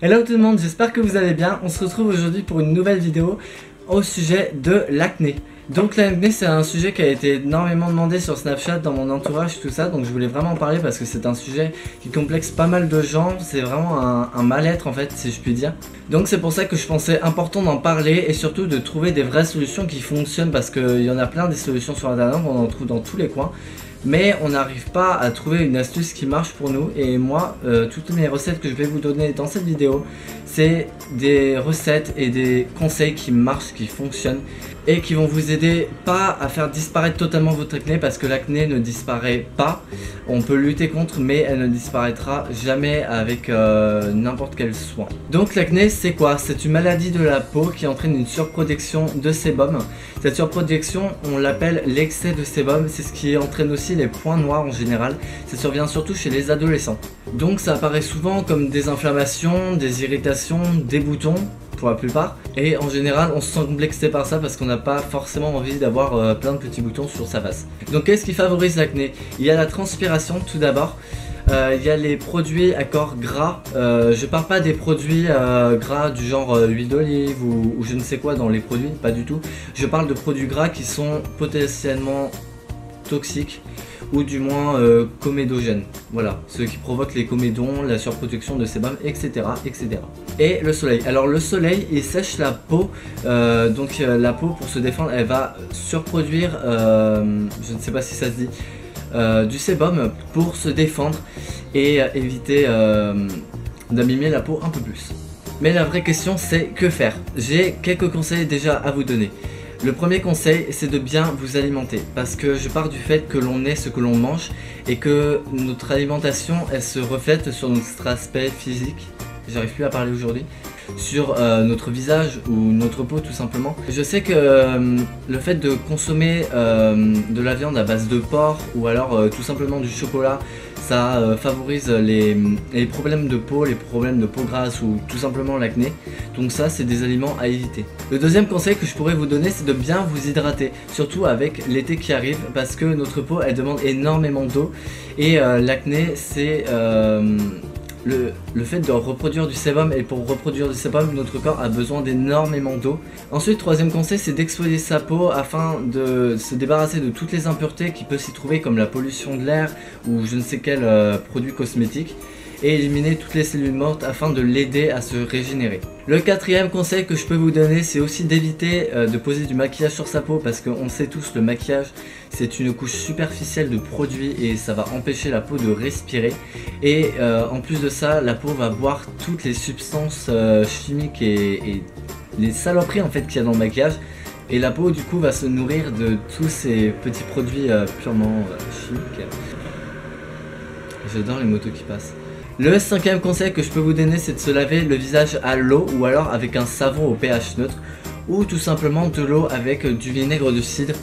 Hello tout le monde, j'espère que vous allez bien. On se retrouve aujourd'hui pour une nouvelle vidéo au sujet de l'acné. Donc l'acné, c'est un sujet qui a été énormément demandé sur Snapchat, dans mon entourage, tout ça. Donc je voulais vraiment en parler parce que c'est un sujet qui complexe pas mal de gens. C'est vraiment un mal-être en fait, si je puis dire. Donc c'est pour ça que je pensais important d'en parler et surtout de trouver des vraies solutions qui fonctionnent, parce qu'il y en a plein des solutions sur internet, on en trouve dans tous les coins. Mais on n'arrive pas à trouver une astuce qui marche pour nous. Et moi, toutes les recettes que je vais vous donner dans cette vidéo, c'est des recettes et des conseils qui marchent, qui fonctionnent et qui vont vous aider pas à faire disparaître totalement votre acné, parce que l'acné ne disparaît pas. On peut lutter contre, mais elle ne disparaîtra jamais avec n'importe quel soin. Donc l'acné, c'est quoi? C'est une maladie de la peau qui entraîne une surproduction de sébum. Cette surproduction, on l'appelle l'excès de sébum. C'est ce qui entraîne aussi les points noirs en général. Ça survient surtout chez les adolescents. Donc ça apparaît souvent comme des inflammations, des irritations, des boutons pour la plupart, et en général on se sent complexé par ça parce qu'on n'a pas forcément envie d'avoir plein de petits boutons sur sa face. Donc qu'est-ce qui favorise l'acné? Il y a la transpiration tout d'abord. Il y a les produits à corps gras. Je parle pas des produits gras du genre huile d'olive ou je ne sais quoi dans les produits, pas du tout. Je parle de produits gras qui sont potentiellement toxiques ou du moins comédogènes. Voilà, ceux qui provoquent les comédons, la surproduction de sébum, etc., etc. Et le soleil. Alors le soleil, il sèche la peau, donc la peau, pour se défendre, elle va surproduire, je ne sais pas si ça se dit, du sébum pour se défendre et éviter d'abîmer la peau un peu plus. Mais la vraie question, c'est que faire? J'ai quelques conseils déjà à vous donner. Le premier conseil, c'est de bien vous alimenter, parce que je pars du fait que l'on est ce que l'on mange et que notre alimentation, elle se reflète sur notre aspect physique. J'arrive plus à parler aujourd'hui. Sur notre visage ou notre peau tout simplement. Je sais que le fait de consommer de la viande à base de porc ou alors tout simplement du chocolat, ça favorise les problèmes de peau, les problèmes de peau grasse ou tout simplement l'acné. Donc ça, c'est des aliments à éviter. Le deuxième conseil que je pourrais vous donner, c'est de bien vous hydrater, surtout avec l'été qui arrive, parce que notre peau, elle demande énormément d'eau et l'acné, c'est le fait de reproduire du sébum, et pour reproduire du sébum, notre corps a besoin d'énormément d'eau. Ensuite, troisième conseil, c'est d'exfolier sa peau afin de se débarrasser de toutes les impuretés qui peuvent s'y trouver, comme la pollution de l'air ou je ne sais quel produit cosmétique, et éliminer toutes les cellules mortes afin de l'aider à se régénérer. Le quatrième conseil que je peux vous donner, c'est aussi d'éviter de poser du maquillage sur sa peau, parce qu'on sait tous, le maquillage c'est une couche superficielle de produits et ça va empêcher la peau de respirer, et en plus de ça, la peau va boire toutes les substances chimiques et les saloperies en fait qu'il y a dans le maquillage, et la peau du coup va se nourrir de tous ces petits produits purement chimiques. J'adore les motos qui passent. Le cinquième conseil que je peux vous donner, c'est de se laver le visage à l'eau ou alors avec un savon au pH neutre, ou tout simplement de l'eau avec du vinaigre de cidre.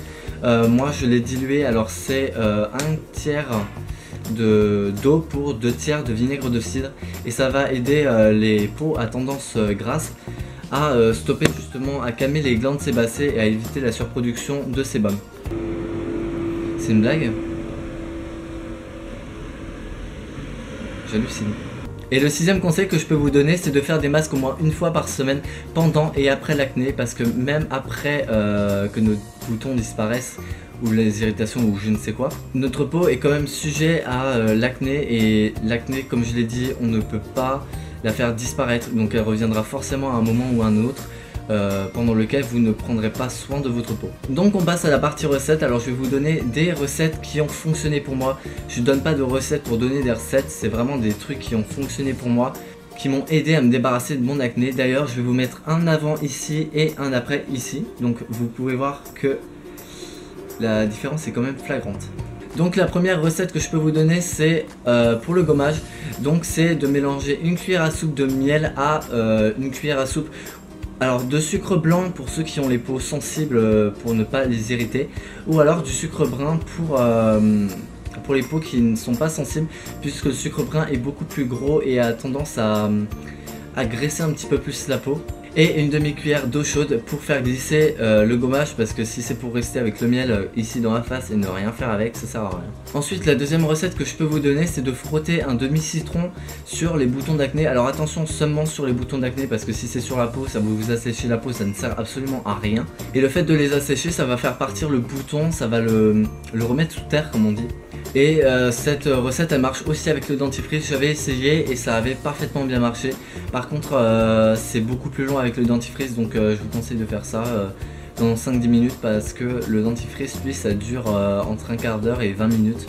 Moi je l'ai dilué, alors c'est 1/3 d'eau pour 2/3 de vinaigre de cidre, et ça va aider les peaux à tendance grasse à stopper, justement à calmer les glandes sébacées et à éviter la surproduction de sébum. C'est une blague? J'hallucine. Et le sixième conseil que je peux vous donner, c'est de faire des masques au moins une fois par semaine pendant et après l'acné, parce que même après que nos boutons disparaissent ou les irritations ou je ne sais quoi, notre peau est quand même sujet à l'acné, et l'acné, comme je l'ai dit, on ne peut pas la faire disparaître, donc elle reviendra forcément à un moment ou à un autre pendant lequel vous ne prendrez pas soin de votre peau. Donc on passe à la partie recettes. Alors je vais vous donner des recettes qui ont fonctionné pour moi. Je ne donne pas de recettes pour donner des recettes, c'est vraiment des trucs qui ont fonctionné pour moi, qui m'ont aidé à me débarrasser de mon acné. D'ailleurs je vais vous mettre un avant ici et un après ici, donc vous pouvez voir que la différence est quand même flagrante. Donc la première recette que je peux vous donner, c'est pour le gommage. Donc c'est de mélanger une cuillère à soupe de miel à une cuillère à soupe de sucre blanc pour ceux qui ont les peaux sensibles, pour ne pas les irriter, ou alors du sucre brun pour les peaux qui ne sont pas sensibles, puisque le sucre brun est beaucoup plus gros et a tendance à graisser un petit peu plus la peau. et une demi-cuillère d'eau chaude pour faire glisser le gommage, parce que si c'est pour rester avec le miel ici dans la face et ne rien faire avec, ça sert à rien. Ensuite, la deuxième recette que je peux vous donner, c'est de frotter un demi-citron sur les boutons d'acné. Alors attention, seulement sur les boutons d'acné, parce que si c'est sur la peau, ça va vous assécher la peau, ça ne sert absolument à rien. Et le fait de les assécher, ça va faire partir le bouton, ça va le remettre sous terre comme on dit. Et cette recette elle marche aussi avec le dentifrice, j'avais essayé et ça avait parfaitement bien marché. Par contre c'est beaucoup plus long avec le dentifrice, donc je vous conseille de faire ça dans 5-10 minutes, parce que le dentifrice lui ça dure entre un quart d'heure et 20 minutes.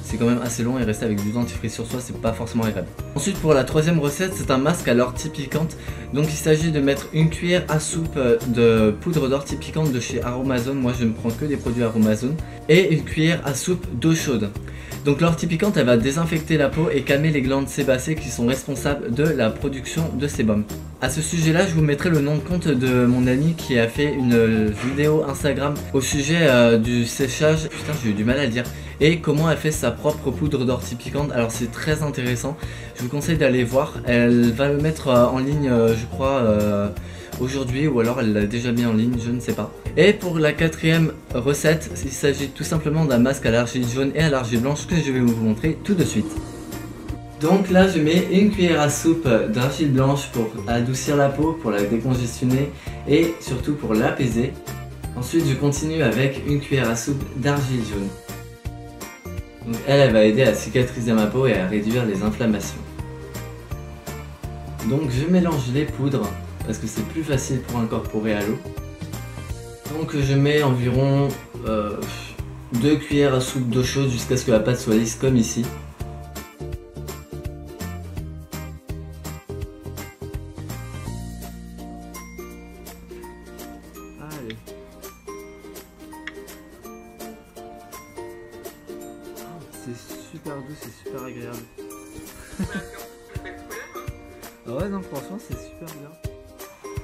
C'est quand même assez long et rester avec du dentifrice sur soi c'est pas forcément agréable. Ensuite pour la troisième recette, c'est un masque à l'ortie piquante. Donc il s'agit de mettre une cuillère à soupe de poudre d'ortie piquante de chez Aromazone. Moi je ne prends que des produits Aromazone. Et une cuillère à soupe d'eau chaude. Donc l'ortie piquante elle va désinfecter la peau et calmer les glandes sébacées qui sont responsables de la production de sébum. À ce sujet là, je vous mettrai le nom de compte de mon ami qui a fait une vidéo Instagram au sujet du séchage, putain j'ai eu du mal à le dire, et comment elle fait sa propre poudre d'ortie piquante. Alors c'est très intéressant, je vous conseille d'aller voir. Elle va le mettre en ligne je crois aujourd'hui, ou alors elle l'a déjà mis en ligne, je ne sais pas. Et pour la quatrième recette, il s'agit tout simplement d'un masque à l'argile jaune et à l'argile blanche que je vais vous montrer tout de suite. Donc là je mets une cuillère à soupe d'argile blanche pour adoucir la peau, pour la décongestionner et surtout pour l'apaiser. Ensuite je continue avec une cuillère à soupe d'argile jaune. Donc elle va aider à cicatriser ma peau et à réduire les inflammations. Donc je mélange les poudres parce que c'est plus facile pour incorporer à l'eau. Donc je mets environ 2 cuillères à soupe d'eau chaude jusqu'à ce que la pâte soit lisse comme ici. Allez. C'est super doux, c'est super agréable. Ouais non franchement c'est super bien.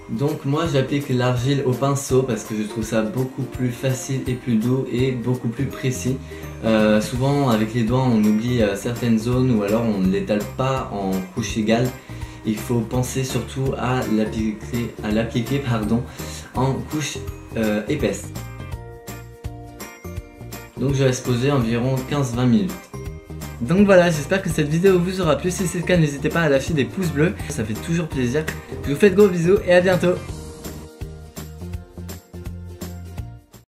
Donc moi j'applique l'argile au pinceau parce que je trouve ça beaucoup plus facile et plus doux et beaucoup plus précis. Souvent avec les doigts on oublie certaines zones ou alors on ne l'étale pas en couche égale. Il faut penser surtout à l'appliquer en couche épaisse. Donc je laisse poser environ 15-20 minutes. Donc voilà, j'espère que cette vidéo vous aura plu. Si c'est le cas, n'hésitez pas à lâcher des pouces bleus, ça fait toujours plaisir. Je vous fais de gros bisous et à bientôt.